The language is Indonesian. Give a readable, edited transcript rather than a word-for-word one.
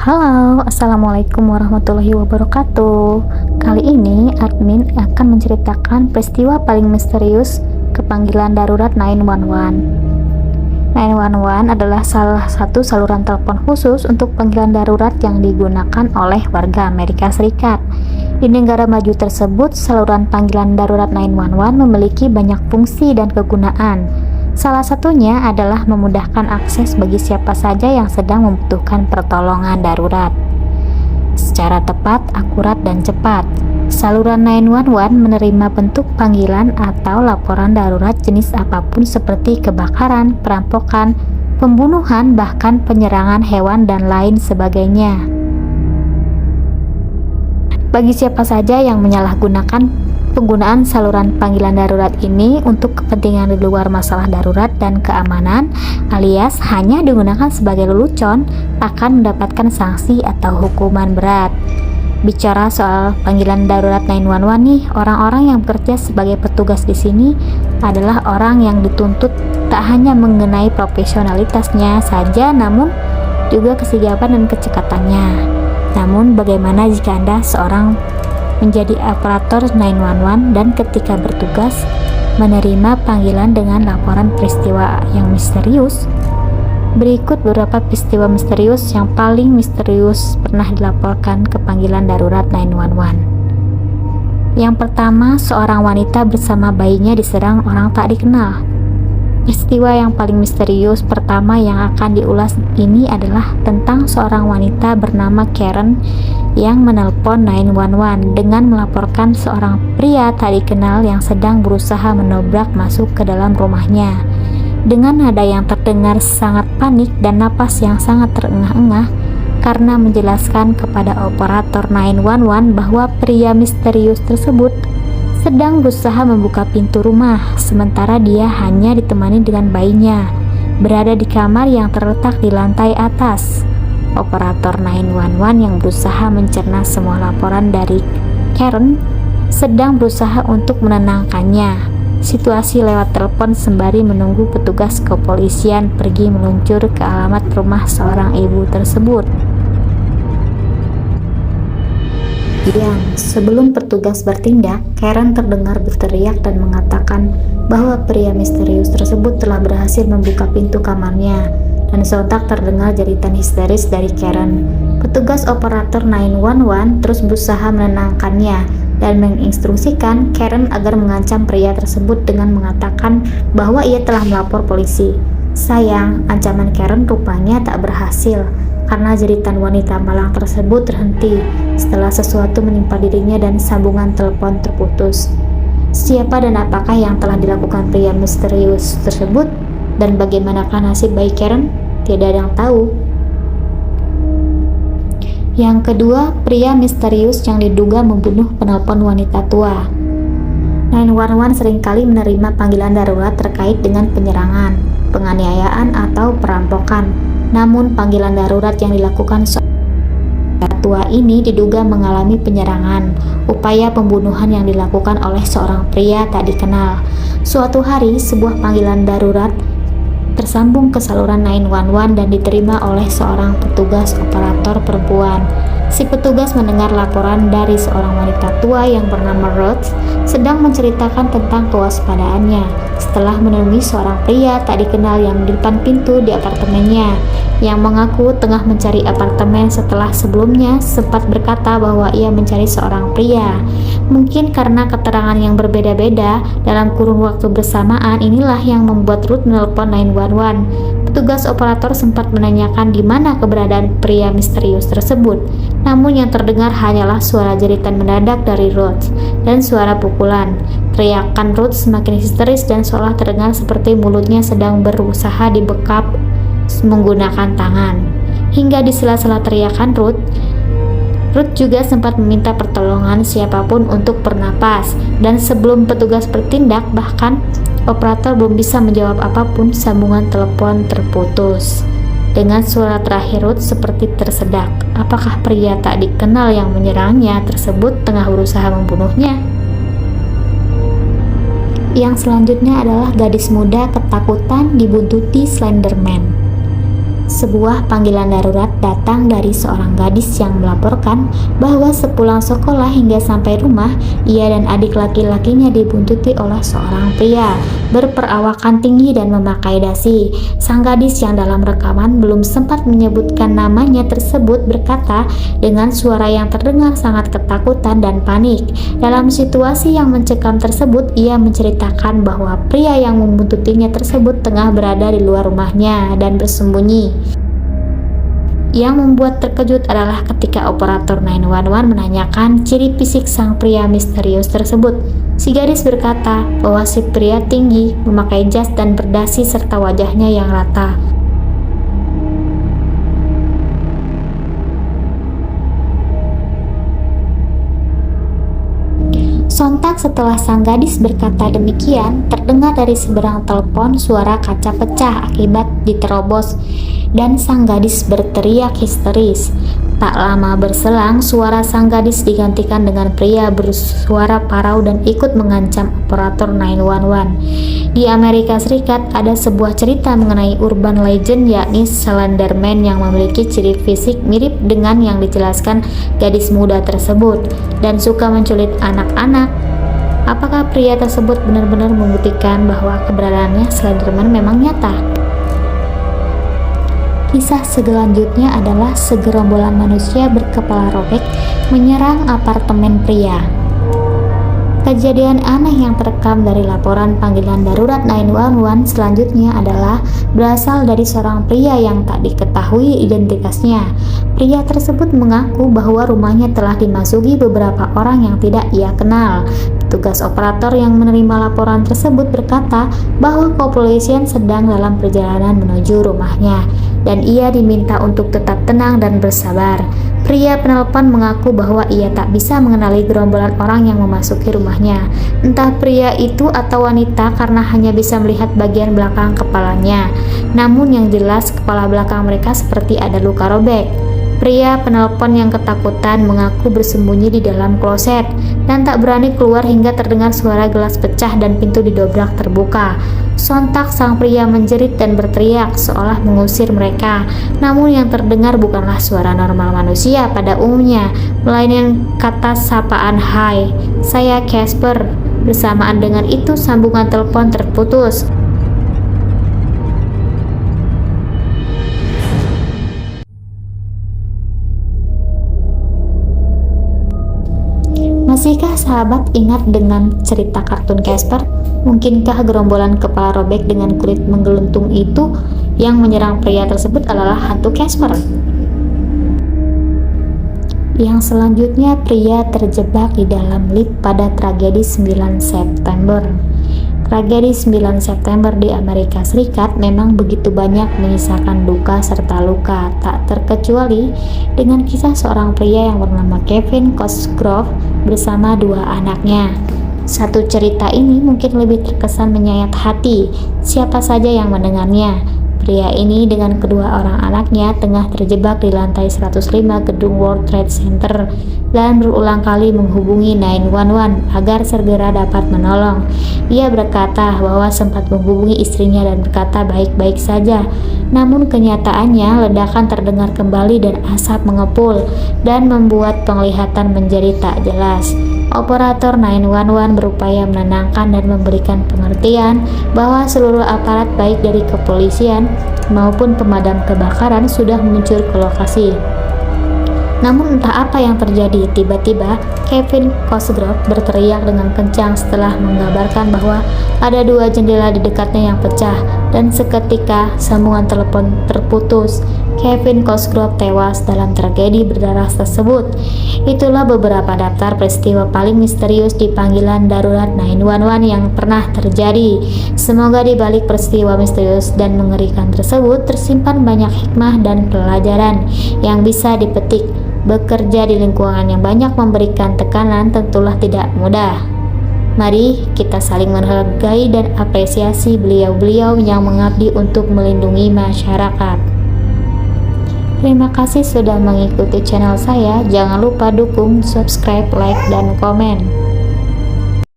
Halo, Assalamualaikum warahmatullahi wabarakatuh. Kali ini admin akan menceritakan peristiwa paling misterius kepanggilan darurat 911. 911 adalah salah satu saluran telepon khusus untuk panggilan darurat yang digunakan oleh warga Amerika Serikat. Di negara maju tersebut, saluran panggilan darurat 911 memiliki banyak fungsi dan kegunaan. Salah satunya adalah memudahkan akses bagi siapa saja yang sedang membutuhkan pertolongan darurat secara tepat, akurat, dan cepat. Saluran 911 menerima bentuk panggilan atau laporan darurat jenis apapun seperti kebakaran, perampokan, pembunuhan, bahkan penyerangan hewan dan lain sebagainya. Bagi siapa saja yang menyalahgunakan penggunaan saluran panggilan darurat ini untuk kepentingan di luar masalah darurat dan keamanan, alias hanya digunakan sebagai lelucon, akan mendapatkan sanksi atau hukuman berat. Bicara soal panggilan darurat 911 nih, orang-orang yang bekerja sebagai petugas di sini adalah orang yang dituntut tak hanya mengenai profesionalitasnya saja, namun juga kesigapan dan kecekatannya. Namun bagaimana jika Anda seorang menjadi operator 911 dan ketika bertugas menerima panggilan dengan laporan peristiwa yang misterius? Berikut beberapa peristiwa misterius yang paling misterius pernah dilaporkan ke panggilan darurat 911. Yang pertama, seorang wanita bersama bayinya diserang orang tak dikenal. Peristiwa yang paling misterius pertama yang akan diulas ini adalah tentang seorang wanita bernama Karen yang menelpon 911 dengan melaporkan seorang pria tak dikenal yang sedang berusaha menobrak masuk ke dalam rumahnya. Dengan nada yang terdengar sangat panik dan napas yang sangat terengah-engah, karena menjelaskan kepada operator 911 bahwa pria misterius tersebut sedang berusaha membuka pintu rumah, sementara dia hanya ditemani dengan bayinya, berada di kamar yang terletak di lantai atas. Operator 911 yang berusaha mencerna semua laporan dari Karen sedang berusaha untuk menenangkannya situasi lewat telepon sembari menunggu petugas kepolisian pergi meluncur ke alamat rumah seorang ibu tersebut. Sebelum petugas bertindak, Karen terdengar berteriak dan mengatakan bahwa pria misterius tersebut telah berhasil membuka pintu kamarnya, dan sontak terdengar jeritan histeris dari Karen. Petugas operator 911 terus berusaha menenangkannya dan menginstruksikan Karen agar mengancam pria tersebut dengan mengatakan bahwa ia telah melapor polisi. Sayang, ancaman Karen rupanya tak berhasil, karena jeritan wanita malang tersebut terhenti setelah sesuatu menimpa dirinya dan sambungan telepon terputus. Siapa dan apakah yang telah dilakukan pria misterius tersebut, dan bagaimanakah nasib bayi Karen? Tidak ada yang tahu. Yang kedua, pria misterius yang diduga membunuh penelpon wanita tua. 911 seringkali menerima panggilan darurat terkait dengan penyerangan, penganiayaan, atau perampokan. Namun panggilan darurat yang dilakukan tua ini diduga mengalami penyerangan, upaya pembunuhan yang dilakukan oleh seorang pria tak dikenal. Suatu hari, sebuah panggilan darurat tersambung ke saluran 911 dan diterima oleh seorang petugas operator perempuan. Si petugas mendengar laporan dari seorang wanita tua yang bernama Rhodes sedang menceritakan tentang kewaspadaannya setelah menemui seorang pria tak dikenal yang di depan pintu di apartemennya, yang mengaku tengah mencari apartemen setelah sebelumnya sempat berkata bahwa ia mencari seorang pria. Mungkin karena keterangan yang berbeda-beda dalam kurun waktu bersamaan, inilah yang membuat Ruth menelpon 911. Petugas operator sempat menanyakan di mana keberadaan pria misterius tersebut, namun yang terdengar hanyalah suara jeritan mendadak dari Ruth dan suara pukulan. Teriakan Ruth semakin histeris dan seolah terdengar seperti mulutnya sedang berusaha dibekap menggunakan tangan. Hingga di sela-sela teriakan Ruth juga sempat meminta pertolongan siapapun untuk bernapas, dan sebelum petugas bertindak, bahkan operator belum bisa menjawab apapun, sambungan telepon terputus. Dengan suara terakhir Ruth seperti tersedak. Apakah pria tak dikenal yang menyerangnya tersebut tengah berusaha membunuhnya? Yang selanjutnya adalah gadis muda ketakutan dibuntuti Slenderman. Sebuah panggilan darurat datang dari seorang gadis yang melaporkan bahwa sepulang sekolah hingga sampai rumah, ia dan adik laki-lakinya dibuntuti oleh seorang pria berperawakan tinggi dan memakai dasi. Sang gadis yang dalam rekaman belum sempat menyebutkan namanya tersebut berkata dengan suara yang terdengar sangat ketakutan dan panik. Dalam situasi yang mencekam tersebut, ia menceritakan bahwa pria yang membuntutinya tersebut tengah berada di luar rumahnya dan bersembunyi. Yang membuat terkejut adalah ketika operator 911 menanyakan ciri fisik sang pria misterius tersebut. Si gadis berkata bahwa si pria tinggi, memakai jas dan berdasi serta wajahnya yang rata. Sontak setelah sang gadis berkata demikian, terdengar dari seberang telepon suara kaca pecah akibat diterobos dan sang gadis berteriak histeris. Tak lama berselang, suara sang gadis digantikan dengan pria bersuara parau dan ikut mengancam operator 911. Di Amerika Serikat ada sebuah cerita mengenai urban legend yakni Slender Man yang memiliki ciri fisik mirip dengan yang dijelaskan gadis muda tersebut dan suka menculik anak-anak. Apakah pria tersebut benar-benar membuktikan bahwa keberadaannya Slenderman memang nyata? Kisah selanjutnya adalah segerombolan manusia berkepala robek menyerang apartemen pria. Kejadian aneh yang terekam dari laporan panggilan darurat 911 selanjutnya adalah berasal dari seorang pria yang tak diketahui identitasnya. Pria tersebut mengaku bahwa rumahnya telah dimasuki beberapa orang yang tidak ia kenal. Petugas operator yang menerima laporan tersebut berkata bahwa kepolisian sedang dalam perjalanan menuju rumahnya dan ia diminta untuk tetap tenang dan bersabar. Pria penelpon mengaku bahwa ia tak bisa mengenali gerombolan orang yang memasuki rumahnya, entah pria itu atau wanita karena hanya bisa melihat bagian belakang kepalanya. Namun yang jelas kepala belakang mereka seperti ada luka robek. Pria penelpon yang ketakutan mengaku bersembunyi di dalam kloset dan tak berani keluar hingga terdengar suara gelas pecah dan pintu didobrak terbuka. Sontak sang pria menjerit dan berteriak seolah mengusir mereka. Namun yang terdengar bukanlah suara normal manusia pada umumnya, melainkan kata sapaan "Hai, saya Casper." Bersamaan dengan itu sambungan telepon terputus. Masihkah sahabat ingat dengan cerita kartun Casper? Mungkinkah gerombolan kepala robek dengan kulit menggeluntung itu yang menyerang pria tersebut adalah hantu Casper? Yang selanjutnya, pria terjebak di dalam lift pada tragedi 9 September. Tragedi 9 September di Amerika Serikat memang begitu banyak menyisakan duka serta luka, tak terkecuali dengan kisah seorang pria yang bernama Kevin Cosgrove bersama dua anaknya. Satu cerita ini mungkin lebih terkesan menyayat hati siapa saja yang mendengarnya. Pria ini dengan kedua orang anaknya tengah terjebak di lantai 105 gedung World Trade Center dan berulang kali menghubungi 911 agar segera dapat menolong. Ia berkata bahwa sempat menghubungi istrinya dan berkata baik-baik saja. Namun kenyataannya ledakan terdengar kembali dan asap mengepul dan membuat penglihatan menjadi tak jelas. Operator 911 berupaya menenangkan dan memberikan pengertian bahwa seluruh aparat baik dari kepolisian maupun pemadam kebakaran sudah meluncur ke lokasi. Namun entah apa yang terjadi, tiba-tiba Kevin Cosgrove berteriak dengan kencang setelah menggambarkan bahwa ada dua jendela di dekatnya yang pecah dan seketika sambungan telepon terputus. Kevin Cosgrove tewas dalam tragedi berdarah tersebut. Itulah beberapa daftar peristiwa paling misterius di panggilan darurat 911 yang pernah terjadi. Semoga di balik peristiwa misterius dan mengerikan tersebut tersimpan banyak hikmah dan pelajaran yang bisa dipetik. Bekerja di lingkungan yang banyak memberikan tekanan tentulah tidak mudah. Mari kita saling menghargai dan apresiasi beliau-beliau yang mengabdi untuk melindungi masyarakat. Terima kasih sudah mengikuti channel saya. Jangan lupa dukung, subscribe, like, dan komen.